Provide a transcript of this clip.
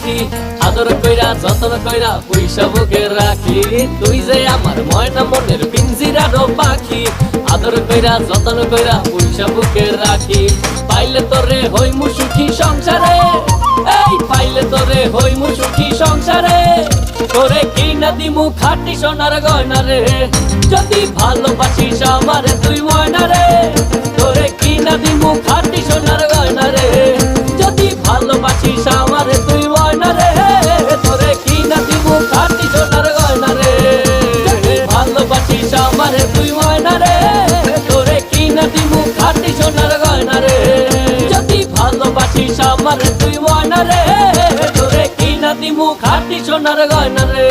পাখি আদর কইরা যত্ন কইরা পয়সা বুকে রাখি তুই যে আমার ময়না মনের পিঞ্জিরারও পাখি আদর কইরা যত্ন কইরা পয়সা বুকে রাখি পাইলে তোরে হইমু সুখী সংসারে এই পাইলে তোরে হইমু সুখী সংসারে তোরে কিনা দিমু খাঁটি সোনার গয়না রে যদি ভালোবাসিস আমারে তুই ময়না রে তোরে কিনা দিমু খাঁটি সোনার গয়না রে যদি ভালোবাসিস আমারে তুই ময়না রে তোরে কিনা দিমু খাঁটি সোনার গয়না রে যদি ভালোবাসিস আমারে তুই ময়না রে তোরে কিনা দিমু খাঁটি সোনার গয়না রে যদি ভালোবাসিস আমারে তুই ময়না রে তোরে কিনা দিমু খাঁটি সোনার গয়না রে